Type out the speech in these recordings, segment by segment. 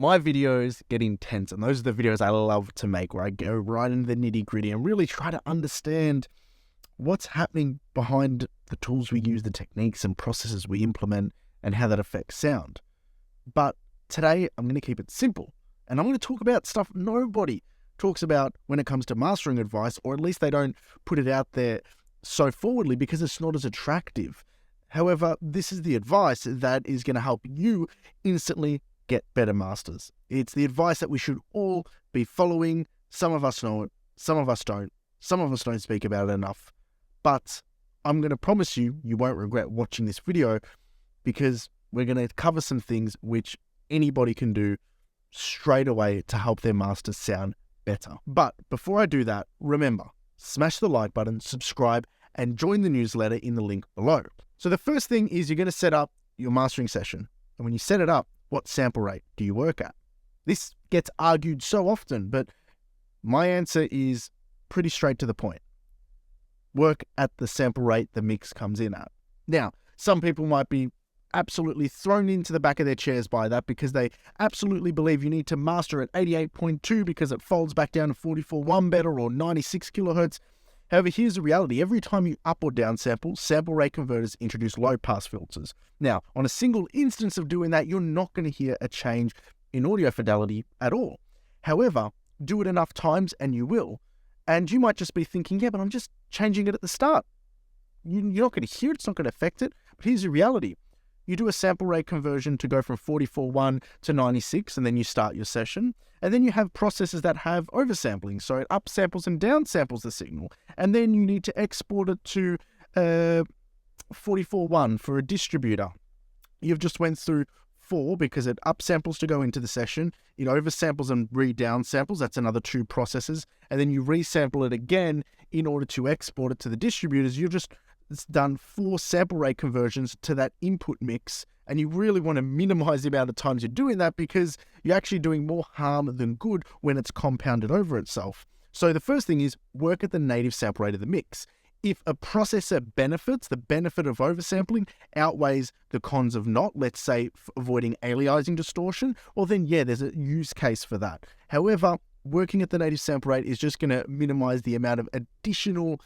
My videos get intense, and those are the videos I love to make, where I go right into the nitty-gritty and really try to understand what's happening behind the tools we use, the techniques and processes we implement, and how that affects sound. But today, I'm going to keep it simple, and I'm going to talk about stuff nobody talks about when it comes to mastering advice, or at least they don't put it out there so forwardly because it's not as attractive. However, this is the advice that is going to help you instantly get better masters. It's the advice that we should all be following. Some of us know it, some of us don't. Some of us don't speak about it enough. But I'm going to promise you, you won't regret watching this video, because we're going to cover some things which anybody can do straight away to help their masters sound better. But before I do that, remember, smash the like button, subscribe, and join the newsletter in the link below. So the first thing is you're going to set up your mastering session. And when you set it up, what sample rate do you work at? This gets argued so often, but my answer is pretty straight to the point. Work at the sample rate the mix comes in at. Now, some people might be absolutely thrown into the back of their chairs by that, because they absolutely believe you need to master at 88.2 because it folds back down to 44.1 better, or 96 kilohertz. However, here's the reality. Every time you up or down sample rate converters introduce low pass filters. Now, on a single instance of doing that, you're not going to hear a change in audio fidelity at all. However, do it enough times and you will. And you might just be thinking, yeah, but I'm just changing it at the start. You're not going to hear it. It's not going to affect it. But here's the reality. You do a sample rate conversion to go from 44.1 to 96, and then you start your session. And then you have processes that have oversampling, so it upsamples and downsamples the signal. And then you need to export it to 44.1 for a distributor. You've just went through 4 because it upsamples to go into the session. It oversamples and re-downsamples. That's another 2 processes. And then you resample it again in order to export it to the distributors. It's done 4 sample rate conversions to that input mix, and you really want to minimize the amount of times you're doing that, because you're actually doing more harm than good when it's compounded over itself. So the first thing is work at the native sample rate of the mix. If a processor benefits, the benefit of oversampling outweighs the cons of not, let's say avoiding aliasing distortion, well then yeah, there's a use case for that. However, working at the native sample rate is just going to minimize the amount of additional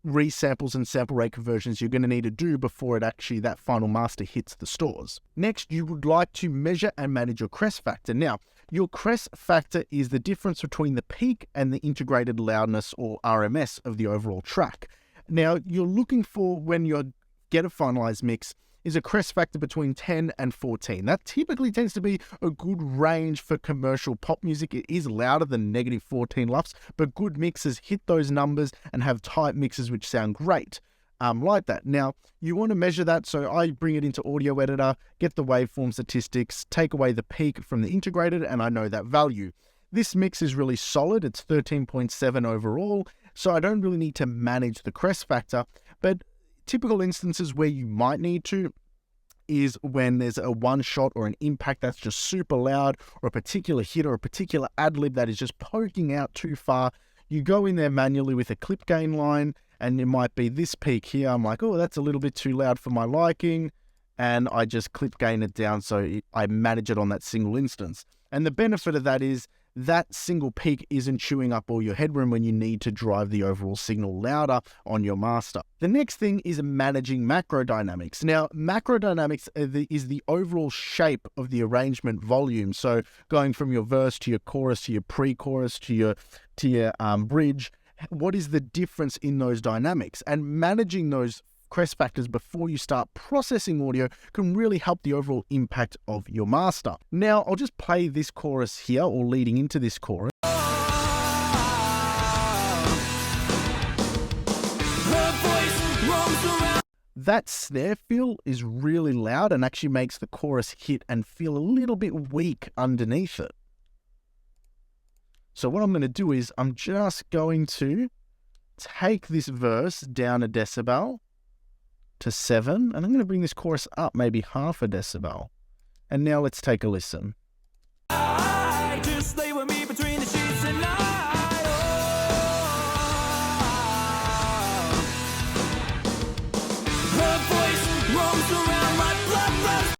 resamples and sample rate conversions you're going to need to do before that final master hits the stores. Next, you would like to measure and manage your crest factor. Now, your crest factor is the difference between the peak and the integrated loudness, or RMS, of the overall track. Now, you're looking for, when you get a finalized mix, is a crest factor between 10 and 14. That typically tends to be a good range for commercial pop music. It is louder than negative 14 LUFS, but good mixers hit those numbers and have tight mixes which sound great like that. Now, you want to measure that, so I bring it into Audio Editor, get the waveform statistics, take away the peak from the integrated, and I know that value. This mix is really solid. It's 13.7 overall, so I don't really need to manage the crest factor, but typical instances where you might need to is when there's a one shot or an impact that's just super loud, or a particular hit or a particular ad-lib that is just poking out too far. You go in there manually with a clip gain line, and it might be this peak here. I'm like, oh, that's a little bit too loud for my liking, and I just clip gain it down so I manage it on that single instance. And the benefit of that is that single peak isn't chewing up all your headroom when you need to drive the overall signal louder on your master. The next thing is managing macro dynamics. Now, macro dynamics is the overall shape of the arrangement volume. So going from your verse to your chorus to your pre-chorus to your bridge, what is the difference in those dynamics? And managing those crest factors before you start processing audio can really help the overall impact of your master. Now, I'll just play this chorus here, or leading into this chorus. That snare feel is really loud and actually makes the chorus hit and feel a little bit weak underneath it. So what I'm going to do is I'm just going to take this verse down a decibel to 7, and I'm going to bring this chorus up maybe half a decibel. And now let's take a listen. Just lay with me between the sheets tonight. Her voice roams around my blood.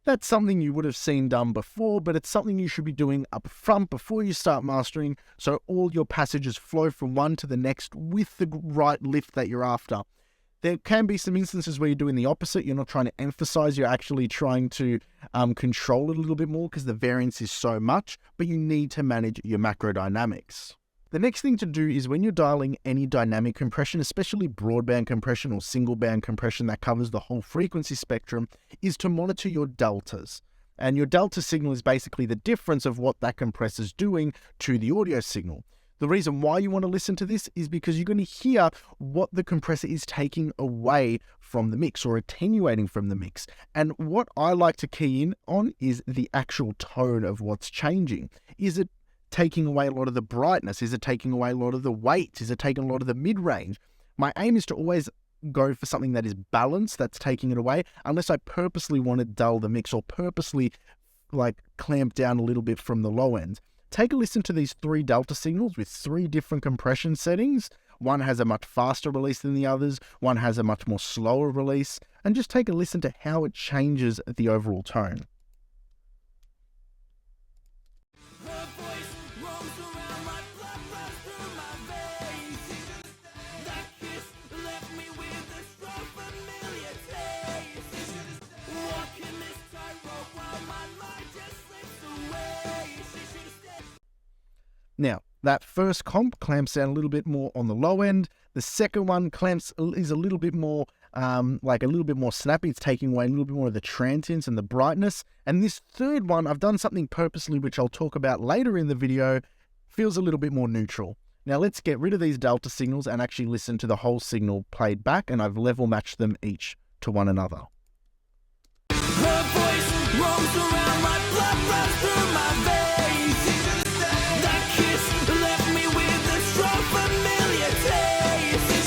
That's something you would have seen done before, but it's something you should be doing up front before you start mastering, so all your passages flow from one to the next with the right lift that you're after. There can be some instances where you're doing the opposite. You're not trying to emphasize, you're actually trying to control it a little bit more because the variance is so much, but you need to manage your macro dynamics. The next thing to do is when you're dialing any dynamic compression, especially broadband compression or single band compression that covers the whole frequency spectrum, is to monitor your deltas. And your delta signal is basically the difference of what that compressor is doing to the audio signal. The reason why you want to listen to this is because you're going to hear what the compressor is taking away from the mix or attenuating from the mix. And what I like to key in on is the actual tone of what's changing. Is it taking away a lot of the brightness? Is it taking away a lot of the weight? Is it taking a lot of the mid-range? My aim is to always go for something that is balanced, that's taking it away, unless I purposely want to dull the mix or purposely clamp down a little bit from the low end. Take a listen to these 3 delta signals with 3 different compression settings. One has a much faster release than the others, one has a much more slower release, and just take a listen to how it changes the overall tone. Her voice roams around like blood runs through my veins. That kiss left me with a strong familiar taste. Walking this tightrope while my mind just slips away. She should have stayed. Now, that first comp clamps down a little bit more on the low end. The second one is a little bit more a little bit more snappy. It's taking away a little bit more of the transients and the brightness. And this third one, I've done something purposely, which I'll talk about later in the video, feels a little bit more neutral. Now let's get rid of these delta signals and actually listen to the whole signal played back, and I've level matched them each to one another. Her voice roams around like blood runs through my veins. That kiss left me with a strong familiar taste.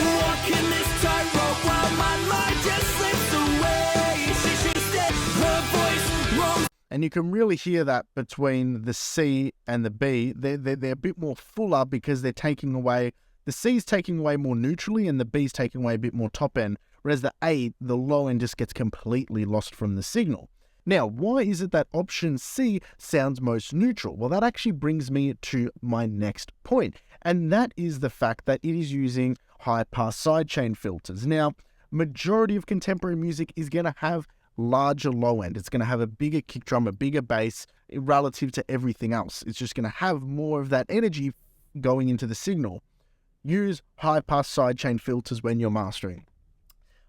Walking this tightrope while my mind just slips away. She should have stayed. Her voice roams. And you can really hear that between the C and the B. They're a bit more fuller because they're taking away, the C's taking away more neutrally and the B's taking away a bit more top end. Whereas the A, the low end just gets completely lost from the signal. Now, why is it that option C sounds most neutral? Well, that actually brings me to my next point, and that is the fact that it is using high-pass sidechain filters. Now, majority of contemporary music is going to have larger low end. It's going to have a bigger kick drum, a bigger bass relative to everything else. It's just going to have more of that energy going into the signal. Use high-pass sidechain filters when you're mastering.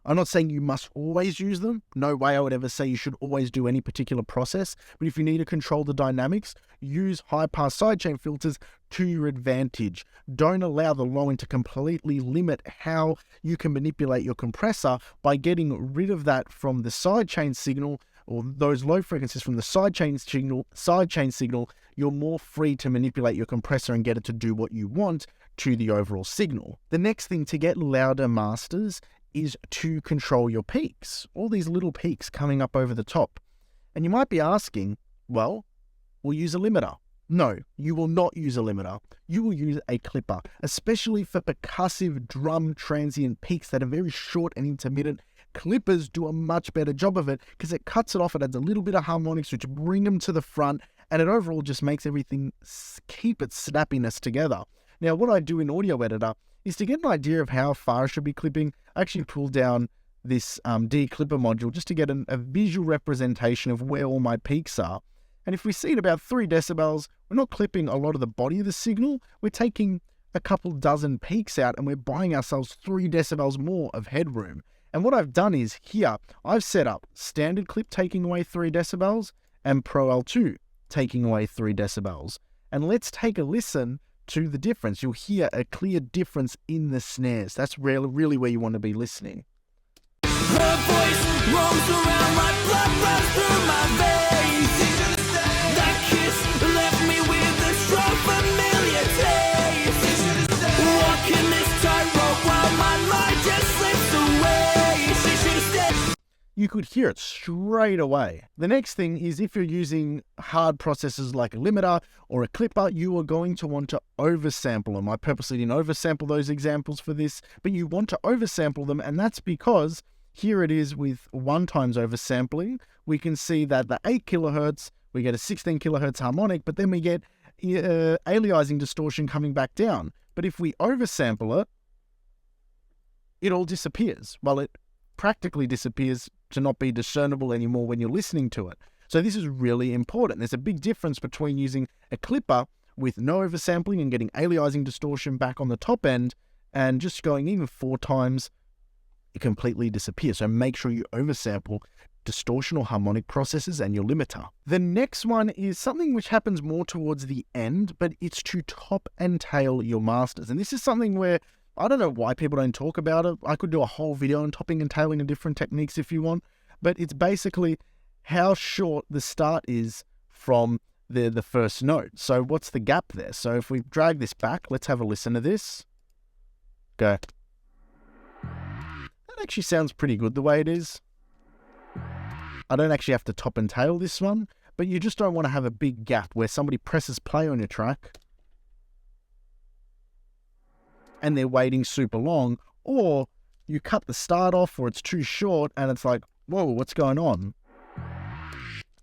I'm not saying you must always use them. No way I would ever say you should always do any particular process. But if you need to control the dynamics, use high-pass sidechain filters to your advantage. Don't allow the low end to completely limit how you can manipulate your compressor by getting rid of that from the sidechain signal, or those low frequencies from the sidechain signal. You're more free to manipulate your compressor and get it to do what you want to the overall signal. The next thing to get louder masters is to control your peaks, all these little peaks coming up over the top. And you might be asking, well, we'll use a limiter. No, you will not use a limiter. You will use a clipper, especially for percussive drum transient peaks that are very short and intermittent. Clippers do a much better job of it because it cuts it off. It adds a little bit of harmonics, which bring them to the front, and it overall just makes everything keep its snappiness together. Now, what I do in Audio Editor is to get an idea of how far I should be clipping. I actually pull down this D-clipper module just to get a visual representation of where all my peaks are. And if we see at about 3 decibels, we're not clipping a lot of the body of the signal. We're taking a couple dozen peaks out and we're buying ourselves 3 decibels more of headroom. And what I've done is here, I've set up standard clip taking away 3 decibels and Pro L2 taking away 3 decibels. And let's take a listen to the difference. You'll hear a clear difference in the snares. That's really where you want to be listening. Her voice roams around like blood runs through my veins. That kiss left me with a strong familiar taste. Walking this tightrope while my mind just slips away. She should have stayed. You could hear it straight away. The next thing is if you're using hard processors like a limiter or a clipper, you are going to want to oversample them. I purposely didn't oversample those examples for this, but you want to oversample them, and that's because here it is with 1 times oversampling. we can see that the 8 kilohertz, we get a 16 kilohertz harmonic, but then we get aliasing distortion coming back down. But if we oversample it, it all disappears. Well, it practically disappears to not be discernible anymore when you're listening to it. So this is really important. There's a big difference between using a clipper with no oversampling and getting aliasing distortion back on the top end, and just going even 4 times, it completely disappears. So make sure you oversample distortion or harmonic processes and your limiter. The next one is something which happens more towards the end, but it's to top and tail your masters. And this is something where I don't know why people don't talk about it. I could do a whole video on topping and tailing and different techniques if you want, but it's basically how short the start is from the first note. So what's the gap there? So if we drag this back, let's have a listen to this. Go. That actually sounds pretty good the way it is. I don't actually have to top and tail this one, but you just don't want to have a big gap where somebody presses play on your track and they're waiting super long, or you cut the start off or it's too short and it's like, whoa, what's going on?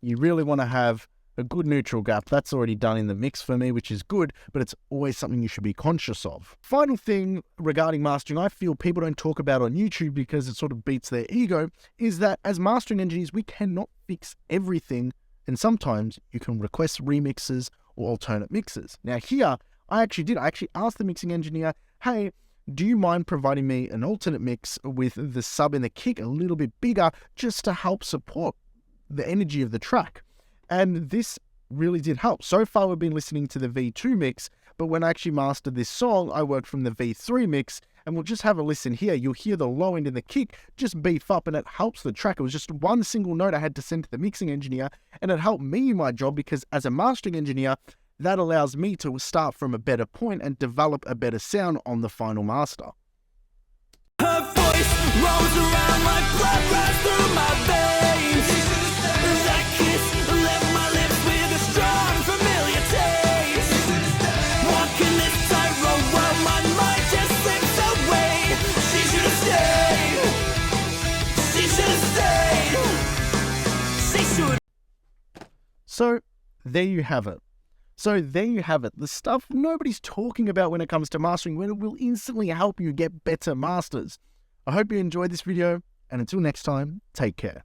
You really want to have a good neutral gap. That's already done in the mix for me, which is good, but it's always something you should be conscious of. Final thing regarding mastering, I feel people don't talk about on YouTube because it sort of beats their ego, is that as mastering engineers, we cannot fix everything, and sometimes you can request remixes or alternate mixes. Now here, I actually asked the mixing engineer, hey, do you mind providing me an alternate mix with the sub and the kick a little bit bigger just to help support the energy of the track? And this really did help. So far, we've been listening to the V2 mix, but when I actually mastered this song, I worked from the V3 mix, and we'll just have a listen here. You'll hear the low end and the kick just beef up, and it helps the track. It was just one single note I had to send to the mixing engineer, and it helped me in my job because as a mastering engineer, that allows me to start from a better point and develop a better sound on the final master. Her voice rolls around like blood runs through my veins. That kiss left my lips with a strong, familiar taste. Walking this tightrope while my mind just slips away. She should have stayed. She should have stayed. She should. So there you have it. The stuff nobody's talking about when it comes to mastering, when it will instantly help you get better masters. I hope you enjoyed this video, and until next time, take care.